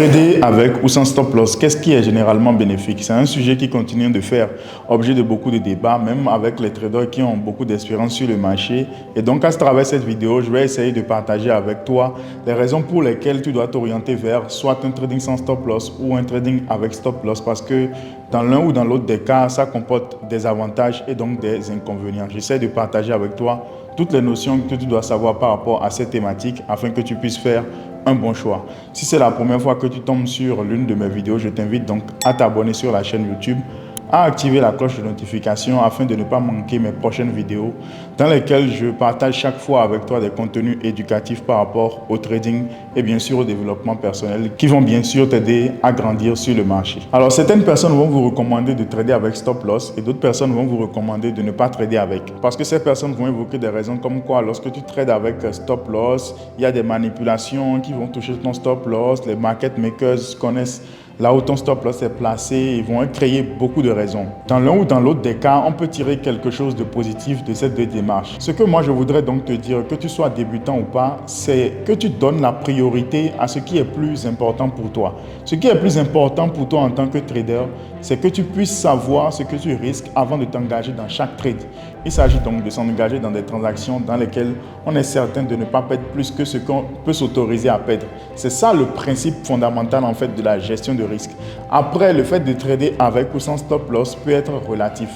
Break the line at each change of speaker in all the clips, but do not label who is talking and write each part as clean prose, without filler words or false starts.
Trader avec ou sans stop loss, qu'est-ce qui est généralement bénéfique? C'est un sujet qui continue de faire objet de beaucoup de débats, même avec les traders qui ont beaucoup d'expérience sur le marché. Et donc, à travers cette vidéo, je vais essayer de partager avec toi les raisons pour lesquelles tu dois t'orienter vers soit un trading sans stop loss ou un trading avec stop loss, parce que dans l'un ou dans l'autre des cas, ça comporte des avantages et donc des inconvénients. J'essaie de partager avec toi toutes les notions que tu dois savoir par rapport à cette thématique afin que tu puisses faire un bon choix. Si c'est la première fois que tu tombes sur l'une de mes vidéos, je t'invite donc à t'abonner sur la chaîne YouTube, à activer la cloche de notification afin de ne pas manquer mes prochaines vidéos dans lesquelles je partage chaque fois avec toi des contenus éducatifs par rapport au trading et bien sûr au développement personnel qui vont bien sûr t'aider à grandir sur le marché. Alors certaines personnes vont vous recommander de trader avec stop loss et d'autres personnes vont vous recommander de ne pas trader avec, parce que ces personnes vont évoquer des raisons comme quoi lorsque tu trades avec stop loss, il y a des manipulations qui vont toucher ton stop loss, les market makers connaissent là où ton stop loss est placé, ils vont créer beaucoup de raisons. Dans l'un ou dans l'autre des cas, on peut tirer quelque chose de positif de cette démarche. Ce que moi je voudrais donc te dire, que tu sois débutant ou pas, c'est que tu donnes la priorité à ce qui est plus important pour toi. Ce qui est plus important pour toi en tant que trader, c'est que tu puisses savoir ce que tu risques avant de t'engager dans chaque trade. Il s'agit donc de s'engager dans des transactions dans lesquelles on est certain de ne pas perdre plus que ce qu'on peut s'autoriser à perdre. C'est ça le principe fondamental en fait de la gestion de risque. Après, le fait de trader avec ou sans stop loss peut être relatif.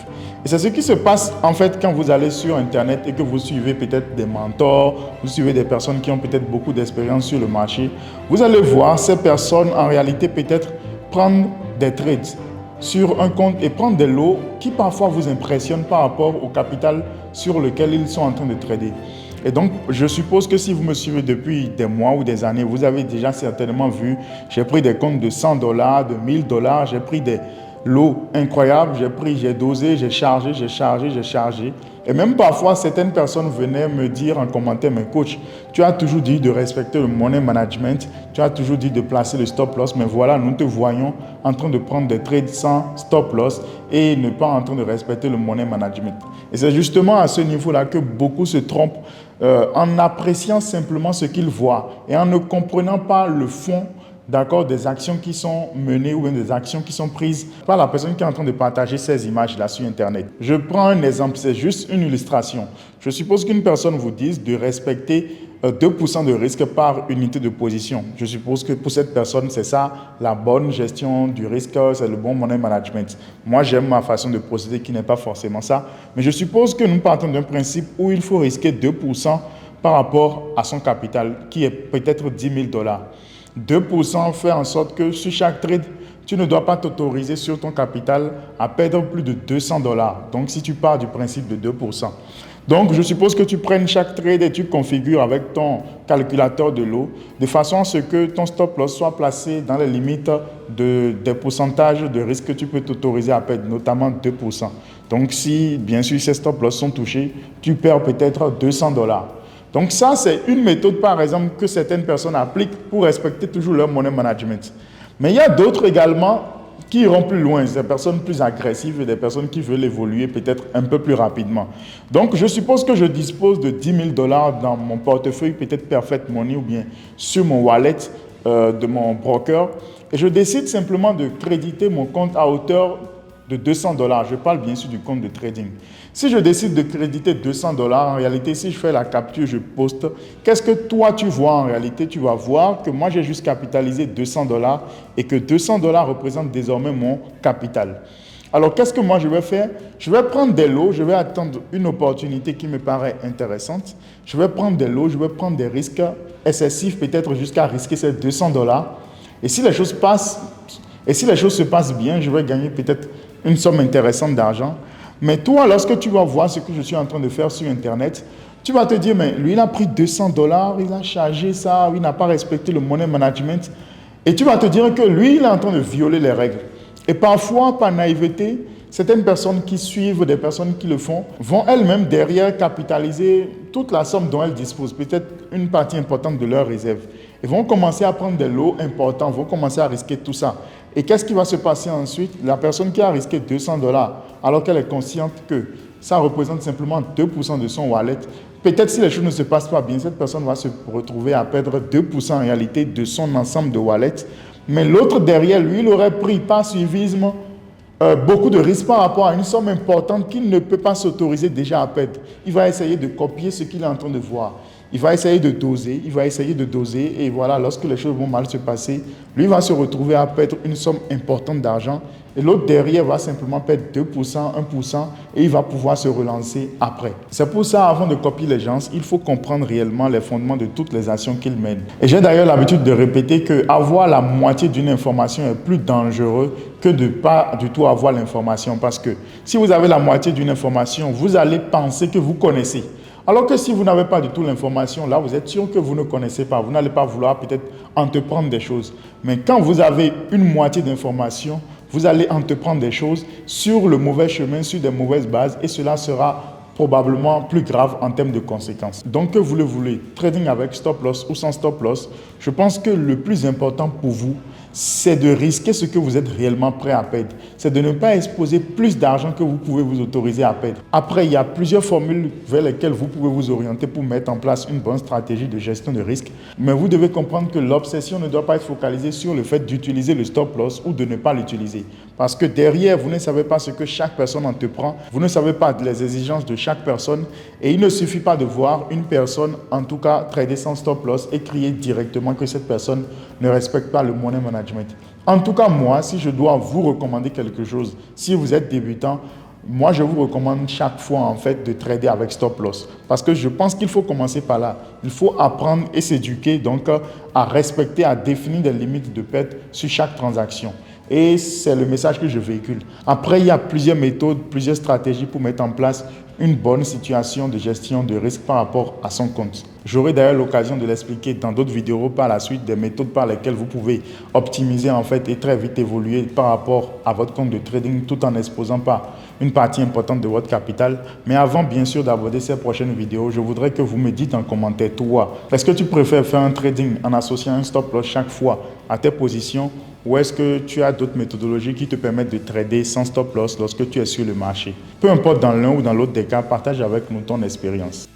Et c'est ce qui se passe en fait quand vous allez sur Internet et que vous suivez peut-être des mentors, vous suivez des personnes qui ont peut-être beaucoup d'expérience sur le marché. Vous allez voir ces personnes en réalité peut-être prendre des trades sur un compte et prendre des lots qui parfois vous impressionnent par rapport au capital sur lequel ils sont en train de trader. Et donc, je suppose que si vous me suivez depuis des mois ou des années, vous avez déjà certainement vu, j'ai pris des comptes de 100 $, de 1000 $, j'ai pris des lots incroyables, j'ai dosé, j'ai chargé. Et même parfois, certaines personnes venaient me dire en commentaire, mais coach, tu as toujours dit de respecter le money management, tu as toujours dit de placer le stop loss, mais voilà, nous te voyons en train de prendre des trades sans stop loss et ne pas en train de respecter le money management. Et c'est justement à ce niveau-là que beaucoup se trompent en appréciant simplement ce qu'ils voient et en ne comprenant pas le fond des actions qui sont menées ou des actions qui sont prises par la personne qui est en train de partager ces images-là sur Internet. Je prends un exemple, c'est juste une illustration. Je suppose qu'une personne vous dise de respecter 2% de risque par unité de position. Je suppose que pour cette personne, c'est ça la bonne gestion du risque, c'est le bon money management. Moi, j'aime ma façon de procéder qui n'est pas forcément ça. Mais je suppose que nous partons d'un principe où il faut risquer 2% par rapport à son capital, qui est peut-être 10 000 $. 2% fait en sorte que sur chaque trade, tu ne dois pas t'autoriser sur ton capital à perdre plus de 200 $. Donc, si tu pars du principe de 2%. Donc, je suppose que tu prennes chaque trade et tu configures avec ton calculateur de lot de façon à ce que ton stop loss soit placé dans les limites des pourcentages de risque que tu peux t'autoriser à perdre, notamment 2%. Donc, si bien sûr ces stop loss sont touchés, tu perds peut-être 200 $. Donc ça, c'est une méthode, par exemple, que certaines personnes appliquent pour respecter toujours leur money management. Mais il y a d'autres également qui iront plus loin, des personnes plus agressives et des personnes qui veulent évoluer peut-être un peu plus rapidement. Donc, je suppose que je dispose de 10 000 $ dans mon portefeuille, peut-être Perfect Money ou bien sur mon wallet de mon broker. Et je décide simplement de créditer mon compte à hauteur de 200 $. Je parle bien sûr du compte de trading. Si je décide de créditer 200 $, en réalité, si je fais la capture, je poste, qu'est-ce que toi tu vois en réalité? Tu vas voir que moi j'ai juste capitalisé 200 $ et que 200 $ représentent désormais mon capital. Alors, qu'est-ce que moi je vais faire? Je vais prendre des lots, je vais attendre une opportunité qui me paraît intéressante. Je vais prendre des lots, je vais prendre des risques excessifs, peut-être jusqu'à risquer ces 200 $. Et si les choses se passent bien, je vais gagner peut-être une somme intéressante d'argent. Mais toi, lorsque tu vas voir ce que je suis en train de faire sur Internet, tu vas te dire, mais lui, il a pris 200 $, il a chargé ça, il n'a pas respecté le money management. Et tu vas te dire que lui, il est en train de violer les règles. Et parfois, par naïveté, certaines personnes qui suivent des personnes qui le font vont elles-mêmes derrière capitaliser toute la somme dont elles disposent, peut-être une partie importante de leurs réserves. Ils vont commencer à prendre des lots importants, vont commencer à risquer tout ça. Et qu'est-ce qui va se passer ensuite? La personne qui a risqué 200 $, alors qu'elle est consciente que ça représente simplement 2% de son wallet, peut-être si les choses ne se passent pas bien, cette personne va se retrouver à perdre 2% en réalité de son ensemble de wallet Mais l'autre derrière lui, il aurait pris par suivisme beaucoup de risques par rapport à une somme importante qu'il ne peut pas s'autoriser déjà à perdre. Il va essayer de copier ce qu'il est en train de voir. Il va essayer de doser, et voilà, lorsque les choses vont mal se passer, lui va se retrouver à perdre une somme importante d'argent et l'autre derrière va simplement perdre 2%, 1% et il va pouvoir se relancer après. C'est pour ça, avant de copier les gens, il faut comprendre réellement les fondements de toutes les actions qu'ils mènent. Et j'ai d'ailleurs l'habitude de répéter que avoir la moitié d'une information est plus dangereux que de ne pas du tout avoir l'information, parce que si vous avez la moitié d'une information, vous allez penser que vous connaissez. Alors que si vous n'avez pas du tout l'information, là, vous êtes sûr que vous ne connaissez pas. Vous n'allez pas vouloir peut-être entreprendre des choses. Mais quand vous avez une moitié d'information, vous allez entreprendre des choses sur le mauvais chemin, sur des mauvaises bases, et cela sera probablement plus grave en termes de conséquences. Donc, que vous le voulez, trading avec stop loss ou sans stop loss, je pense que le plus important pour vous, c'est de risquer ce que vous êtes réellement prêt à perdre. C'est de ne pas exposer plus d'argent que vous pouvez vous autoriser à perdre. Après, il y a plusieurs formules vers lesquelles vous pouvez vous orienter pour mettre en place une bonne stratégie de gestion de risque. Mais vous devez comprendre que l'obsession ne doit pas être focalisée sur le fait d'utiliser le stop loss ou de ne pas l'utiliser. Parce que derrière, vous ne savez pas ce que chaque personne entreprend. Vous ne savez pas les exigences de chaque personne. Et il ne suffit pas de voir une personne, en tout cas, trader sans stop loss et crier directement que cette personne ne respecte pas le money management. En tout cas, moi, si je dois vous recommander quelque chose, si vous êtes débutant, moi, je vous recommande chaque fois, en fait, de trader avec stop loss. Parce que je pense qu'il faut commencer par là. Il faut apprendre et s'éduquer, donc, à respecter, à définir des limites de perte sur chaque transaction. Et c'est le message que je véhicule. Après, il y a plusieurs méthodes, plusieurs stratégies pour mettre en place une bonne situation de gestion de risque par rapport à son compte. J'aurai d'ailleurs l'occasion de l'expliquer dans d'autres vidéos par la suite, des méthodes par lesquelles vous pouvez optimiser en fait et très vite évoluer par rapport à votre compte de trading tout en exposant pas une partie importante de votre capital. Mais avant bien sûr d'aborder ces prochaines vidéos, je voudrais que vous me dites en commentaire, toi, est-ce que tu préfères faire un trading en associant un stop loss chaque fois à tes positions, ou est-ce que tu as d'autres méthodologies qui te permettent de trader sans stop loss lorsque tu es sur le marché? Peu importe dans l'un ou dans l'autre des cas, partage avec nous ton expérience.